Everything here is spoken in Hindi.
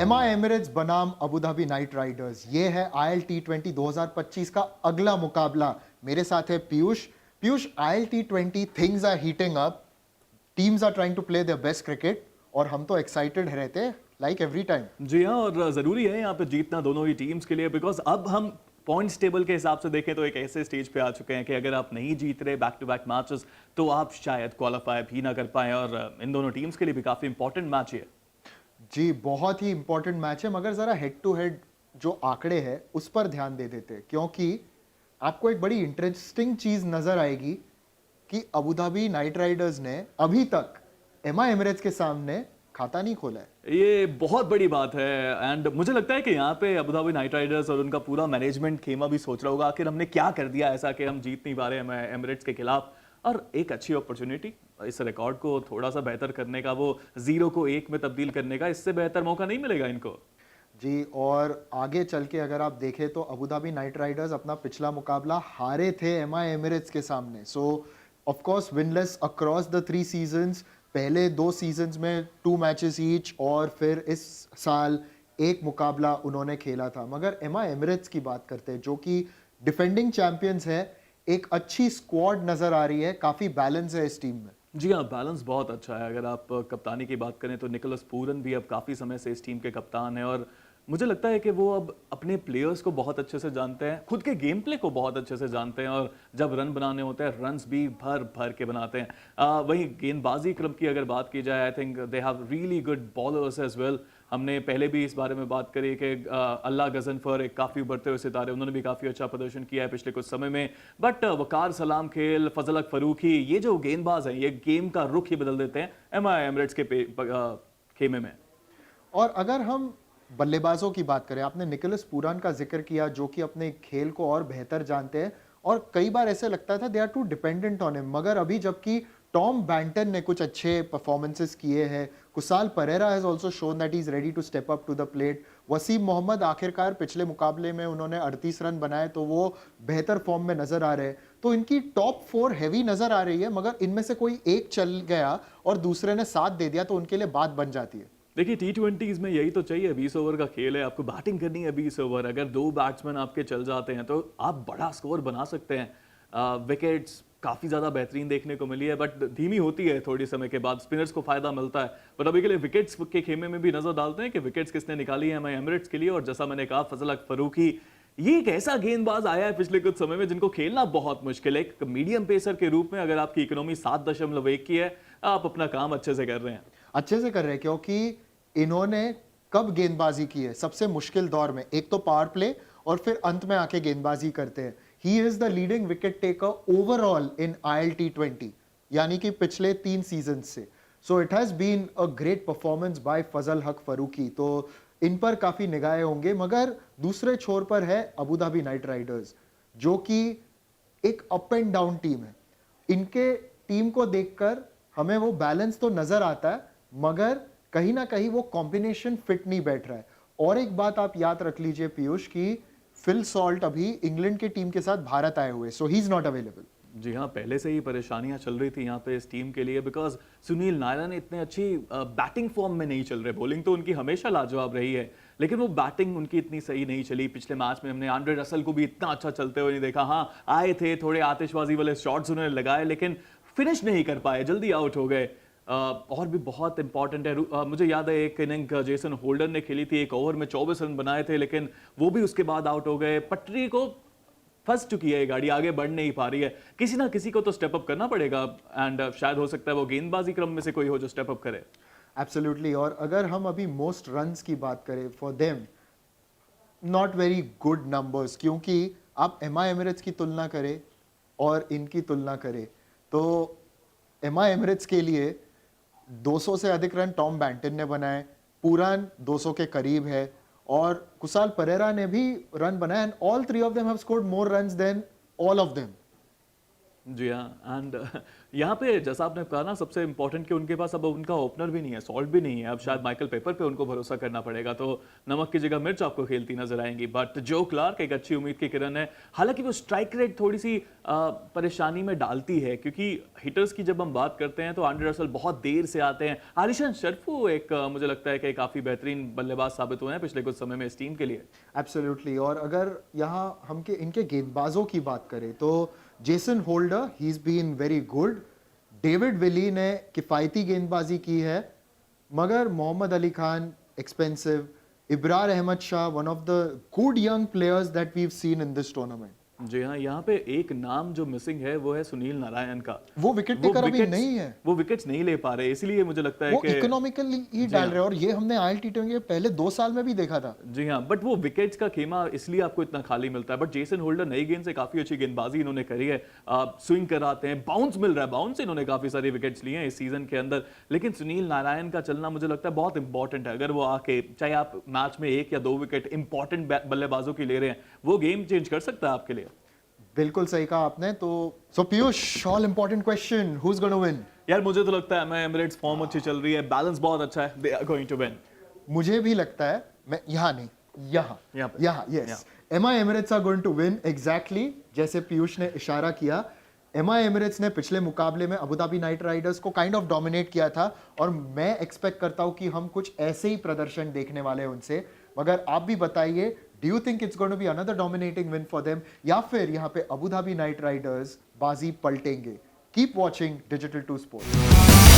एमा एमिरेट्स बनाम अबू धाबी नाइट राइडर्स, ये है आईएल टी20 2025 का अगला मुकाबला। मेरे साथ है पीयूष। पीयूष, आईएल टी20 things are heating up, teams are trying to play their best cricket और हम तो एक्साइटेड रहते हैं लाइक एवरी टाइम। जी हाँ, और ज़रूरी है यहाँ पे जीतना दोनों ही टीम्स के लिए, बिकॉज अब हम पॉइंट्स टेबल के हिसाब से देखें तो एक ऐसे स्टेज पे आ चुके हैं कि अगर आप नहीं जीत रहे बैक टू बैक मैचेस तो आप शायद क्वालिफाई भी ना कर पाएं, और इन दोनों टीम्स के लिए भी काफ़ी इंपॉर्टेंट मैच है। जी, बहुत ही इंपॉर्टेंट मैच है, मगर जरा हेड टू हेड जो आंकड़े हैं उस पर ध्यान दे देते हैं, क्योंकि आपको एक बड़ी इंटरेस्टिंग चीज नजर आएगी कि अबू धाबी नाइट राइडर्स ने अभी तक एमा एमिरेट्स के सामने खाता नहीं खोला है। ये बहुत बड़ी बात है, एंड मुझे लगता है कि यहाँ पे अबू धाबी नाइट राइडर्स और उनका पूरा मैनेजमेंट खेमा भी सोच रहा होगा आखिर हमने क्या कर दिया ऐसा कि हम जीत नहीं पा रहे हैं एमिरेट्स के खिलाफ। और एक अच्छी अपॉर्चुनिटी इस रिकॉर्ड को थोड़ा सा बेहतर करने का, वो 0 को 1 में तब्दील करने का, इससे बेहतर मौका नहीं मिलेगा इनको। जी, और आगे चल के अगर आप देखें तो अबू धाबी नाइट राइडर्स अपना पिछला मुकाबला हारे थे एमा एमिरेट्स के सामने। So of course winless across the 3 seasons, पहले 2 सीजन्स में 2 मैचेस ईच, और फिर इस साल एक मुकाबला उन्होंने खेला था। मगर एमा एमिरेट्स की बात करते हैं जो कि डिफेंडिंग चैंपियंस है, एक अच्छी स्क्वाड नजर आ रही है, काफी बैलेंस है इस टीम में। जी हाँ, बैलेंस बहुत अच्छा है। अगर आप कप्तानी की बात करें तो निकोलस पूरन भी अब काफ़ी समय से इस टीम के कप्तान हैं, और मुझे लगता है कि वो अब अपने प्लेयर्स को बहुत अच्छे से जानते हैं, खुद के गेम प्ले को बहुत अच्छे से जानते हैं, और जब रन बनाने होते हैं रन्स भी भर भर के बनाते हैं। वहीं गेंदबाजी क्रम की अगर बात की जाए, I think they have really good bowlers as well. हमने पहले भी इस बारे में बात करी कि अल्लाह गजनफर एक काफ़ी उभरते हुए सितारे, उन्होंने भी काफ़ी अच्छा प्रदर्शन किया है पिछले कुछ समय में। बट वकार सलाम खेल, फजल हक फरूकी, ये जो गेंदबाज हैं ये गेम का रुख ही बदल देते हैं एमआई एमिरेट्स के खेमे में। और अगर हम बल्लेबाजों की बात करें, आपने निकोलस पूरन का जिक्र किया जो कि अपने खेल को और बेहतर जानते हैं, और कई बार ऐसे लगता था they are too dependent on him, मगर अभी जबकि टॉम बैंटन ने कुछ अच्छे परफॉर्मेंसेस किए हैं, Kusal Perera has also shown that he is ready to step up to the plate, Waseem Muhammad आखिरकार पिछले मुकाबले में उन्होंने 38 रन बनाए तो वो बेहतर फॉर्म में नजर आ रहे हैं। तो इनकी टॉप 4 हैवी नजर आ रही है, मगर इनमें से कोई एक चल गया और दूसरे ने साथ दे दिया तो उनके लिए बात बन जाती है। देखिए, टी20 में यही तो चाहिए, 20 ओवर का खेल है, आपको बैटिंग करनी है 20 ओवर। अगर 2 बैट्समैन आपके चल जाते हैं तो आप बड़ा स्कोर बना सकते हैं। विकेट्स काफ़ी ज़्यादा बेहतरीन देखने को मिली है, बट धीमी होती है थोड़ी समय के बाद, स्पिनर्स को फायदा मिलता है। पर अभी के लिए विकेट्स के खेमे में भी नजर डालते हैं कि विकेट्स किसने निकाली है एमआई एमिरेट्स के लिए। और जैसा मैंने कहा, फजल हक फरूकी ये एक ऐसा गेंदबाज आया है पिछले कुछ समय में जिनको खेलना बहुत मुश्किल है। एक मीडियम पेसर के रूप में अगर आपकी इकोनॉमी 7.1 की है, आप अपना काम अच्छे से कर रहे हैं। अच्छे से कर रहे हैं, क्योंकि इन्होंने कब गेंदबाजी की है सबसे मुश्किल दौर में, एक तो पावर प्ले और फिर अंत में आके गेंदबाजी करते हैं। He is the leading wicket taker overall in IL टी20, यानी कि पिछले 3 सीजन से। So it has been a great performance by Fazal Haq Farooqi, तो इन पर काफी निगाहें होंगे। मगर दूसरे छोर पर है अबू धाबी नाइट राइडर्स जो कि एक अप एंड डाउन टीम है। इनके टीम को देखकर हमें वो बैलेंस तो नजर आता है, मगर कहीं ना कहीं वो कॉम्बिनेशन फिट नहीं बैठ रहा है। और एक बात आप याद रख लीजिए पीयूष कि फिल सॉल्ट अभी इंग्लैंड की टीम के साथ भारत आए हुए, सो ही इज नॉट अवेलेबल। जी हाँ, पहले से ही परेशानियां चल रही थी यहाँ पे इस टीम के लिए, बिकॉज सुनील नारायण इतने अच्छी बैटिंग फॉर्म में नहीं चल रहे। बॉलिंग तो उनकी हमेशा लाजवाब रही है, लेकिन वो बैटिंग उनकी इतनी सही नहीं चली। पिछले मैच में हमने आंद्रे रसल को भी इतना अच्छा चलते हुए नहीं देखा। हाँ, आए थे, थोड़े आतिशबाजी वाले शॉट्स उन्होंने लगाए, लेकिन फिनिश नहीं कर पाए, जल्दी आउट हो गए। और भी बहुत इंपॉर्टेंट है, मुझे याद है एक इनिंग जेसन होल्डर ने खेली थी, एक ओवर में 24 रन बनाए थे, लेकिन वो भी उसके बाद आउट हो गए। पटरी को फंस चुकी है ये गाड़ी, आगे बढ़ नहीं पा रही है। किसी ना किसी को तो स्टेप अप करना पड़ेगा, एंड शायद हो सकता है वो गेंदबाजी क्रम में से कोई हो जो स्टेप अप करे। एब्सोल्युटली। और अगर हम अभी मोस्ट रन्स की बात करें for them, not very good numbers, क्योंकि आप एमआई एमिरेट्स की तुलना करें और इनकी तुलना करें तो एमआई एमिरेट्स के लिए 200 से अधिक रन टॉम बैंटन ने बनाए, पूरन 200 के करीब है, और कुसाल परेरा ने भी रन बनाए, and all 3 of them have scored more runs than all of them. जी हाँ, एंड यहाँ पे जैसा आपने कहा ना, सबसे इम्पोर्टेंट कि उनके पास अब उनका ओपनर भी नहीं है, सॉल्ट भी नहीं है, अब शायद माइकल पेपर पे उनको भरोसा करना पड़ेगा, तो नमक की जगह मिर्च आपको खेलती नजर आएंगी। बट जो क्लार्क एक अच्छी उम्मीद की किरण है, हालांकि वो स्ट्राइक रेट थोड़ी सी परेशानी में डालती है, क्योंकि हिटर्स की जब हम बात करते हैं तो आंड्रे रसल बहुत देर से आते हैं। आलिशान शर्फू एक मुझे लगता है कि काफी बेहतरीन बल्लेबाज साबित हुए हैं पिछले कुछ समय में इस टीम के लिए। एब्सोल्युटली। और अगर यहाँ हम इनके गेंदबाजों की बात करें तो Jason Holder, he is been very good. David Willey ने किफायती गेंदबाजी की है, मगर Mohammad Ali Khan expensive, Ibrar Ahmed Shah one of the good young players that we have seen in this tournament. जी हाँ, यहाँ पे एक नाम जो मिसिंग है वो है सुनील नारायण का। वो विकेट टेकर अभी wickets- नहीं है, वो विकेट्स नहीं ले पा रहे, इसलिए मुझे लगता है वो कि इकोनॉमिकली ही डाल रहे हैं, और ये हमने आयल टी20 के पहले 2 साल में भी देखा था। जी हाँ, बट वो विकेट्स का खेमा इसलिए आपको इतना खाली मिलता है। बट जेसन होल्डर नई गेंद से काफी अच्छी गेंदबाजी इन्होंने करी है, स्विंग कराते हैं, बाउंस मिल रहा है, बाउंस इन्होंने काफी सारे विकेट्स लिए हैं इस सीजन के अंदर। लेकिन सुनील नारायण का चलना मुझे लगता है बहुत इंपॉर्टेंट है। अगर वो आके, चाहे आप मैच में 1 या 2 विकेट इंपॉर्टेंट बल्लेबाजों की ले रहे हैं, वो गेम चेंज कर सकता है आपके लिए। बिल्कुल सही कहा आपने। तो so Piyush, all important question, who is gonna win? यार मुझे तो लगता है मैं एमिरेट्स फॉर्म अच्छी चल रही है, बैलेंस बहुत अच्छा है, they are going to win. मुझे भी लगता है, मैं यहाँ नहीं, यहाँ यहाँ पे। यहाँ, yes, MI Emirates are going to win, exactly जैसे पीयूष ने इशारा किया। एमआई एमिरेट्स ने पिछले मुकाबले में अबू धाबी नाइट राइडर्स को काइंड ऑफ डोमिनेट किया था, और मैं एक्सपेक्ट करता हूं कि हम कुछ ऐसे ही प्रदर्शन देखने वाले हैं उनसे। मगर आप भी बताइए, do you think it's going to be another dominating win for them, या फिर यहाँ पे अबू धाबी नाइट राइडर्स बाजी पलटेंगे? Keep watching digital 2 sports.